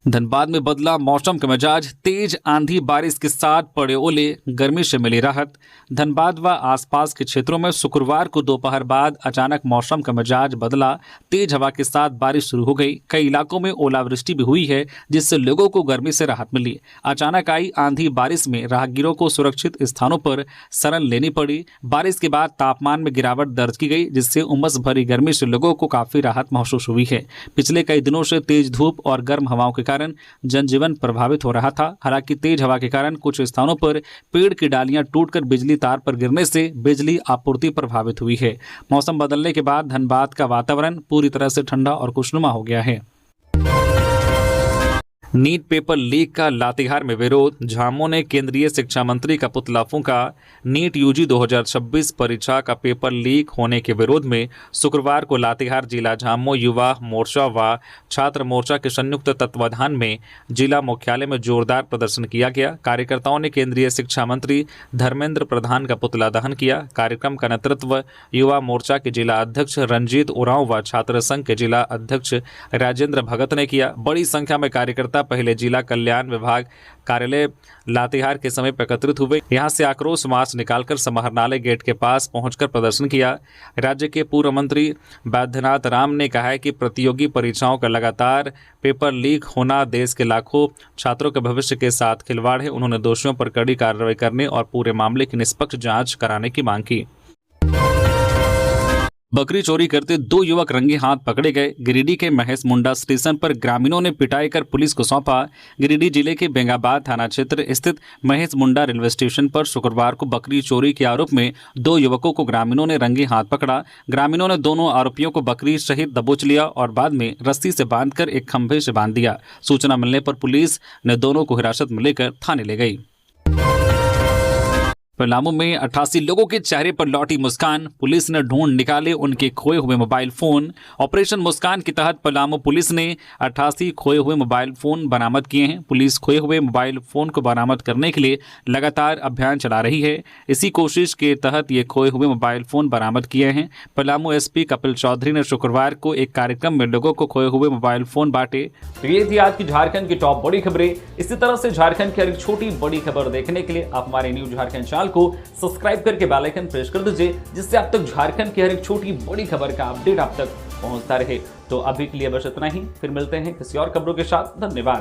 धनबाद में बदला मौसम का मिजाज। तेज आंधी बारिश के साथ पड़े ओले, गर्मी से मिली राहत। धनबाद व आसपास के क्षेत्रों में शुक्रवार को दोपहर बाद अचानक मौसम का मिजाज बदला। तेज हवा के साथ बारिश शुरू हो गई। कई इलाकों में ओलावृष्टि भी हुई है, जिससे लोगों को गर्मी से राहत मिली। अचानक आई आंधी बारिश में राहगीरों को सुरक्षित स्थानों पर शरण लेनी पड़ी। बारिश के बाद तापमान में गिरावट दर्ज की गई, जिससे उमस भरी गर्मी से लोगों को काफी राहत महसूस हुई है। पिछले कई दिनों से तेज धूप और गर्म हवाओं के कारण जनजीवन प्रभावित हो रहा था। हालांकि तेज हवा के कारण कुछ स्थानों पर पेड़ की डालियां टूटकर बिजली तार पर गिरने से बिजली आपूर्ति प्रभावित हुई है। मौसम बदलने के बाद धनबाद का वातावरण पूरी तरह से ठंडा और खुशनुमा हो गया है। नीट पेपर लीक का लातेहार में विरोध। झामो ने केंद्रीय शिक्षा मंत्री का पुतला फूंका। नीट यूजी 2026 परीक्षा का पेपर लीक होने के विरोध में शुक्रवार को लातेहार जिला झामो युवा मोर्चा व छात्र मोर्चा के संयुक्त तत्वाधान में जिला मुख्यालय में जोरदार प्रदर्शन किया गया। कार्यकर्ताओं ने केंद्रीय शिक्षा मंत्री धर्मेंद्र प्रधान का पुतला दहन किया। कार्यक्रम का नेतृत्व युवा मोर्चा के जिला अध्यक्ष रंजीत उरांव व छात्र संघ के जिला अध्यक्ष राजेंद्र भगत ने किया। बड़ी संख्या में कार्यकर्ता कार्यकर्ता पहले जिला कल्याण विभाग कार्यालय लातेहार के समीप एकत्रित हुए। यहां से आक्रोश मार्च निकालकर समाहरणालय गेट के पास पहुंचकर प्रदर्शन किया। राज्य के पूर्व मंत्री बैद्यनाथ राम ने कहा है कि प्रतियोगी परीक्षाओं का लगातार पेपर लीक होना देश के लाखों छात्रों के भविष्य के साथ खिलवाड़ है। उन्होंने दोषियों पर कड़ी कार्रवाई करने और पूरे मामले की निष्पक्ष जांच कराने की मांग की। बकरी चोरी करते 2 युवक रंगे हाथ पकड़े गए। गिरिडीह के महेश मुंडा स्टेशन पर ग्रामीणों ने पिटाई कर पुलिस को सौंपा। गिरिडीह जिले के बेंगाबाद थाना क्षेत्र स्थित महेश मुंडा रेलवे स्टेशन पर शुक्रवार को बकरी चोरी के आरोप में 2 युवकों को ग्रामीणों ने रंगे हाथ पकड़ा। ग्रामीणों ने दोनों आरोपियों को बकरी सहित दबोच लिया और बाद में रस्सी से बांधकर एक खंभे से बांध दिया। सूचना मिलने पर पुलिस ने दोनों को हिरासत में लेकर थाने ले गई। पलामू में 88 लोगों के चेहरे पर लौटी मुस्कान। पुलिस ने ढूंढ निकाले उनके खोए हुए मोबाइल फोन। ऑपरेशन मुस्कान के तहत पलामू पुलिस ने 88 खोए हुए मोबाइल फोन बरामद किए हैं। पुलिस खोए हुए मोबाइल फोन को बरामद करने के लिए लगातार अभियान चला रही है। इसी कोशिश के तहत ये खोए हुए मोबाइल फोन बरामद किए हैं। पलामू एसपी कपिल चौधरी ने शुक्रवार को एक कार्यक्रम में लोगों को खोए हुए मोबाइल फोन बांटे। तो ये थी आज की झारखंड की टॉप बड़ी खबरें। इसी तरह से झारखंड की हर एक छोटी बड़ी खबर देखने के लिए आप हमारे न्यूज झारखंड चैनल को सब्सक्राइब करके बेल आइकन प्रेस कर दीजिए, जिससे आप तक झारखंड की हर एक छोटी बड़ी खबर का अपडेट आप तक पहुंचता रहे। तो अभी के लिए बस इतना ही, फिर मिलते हैं किसी और खबरों के साथ। धन्यवाद।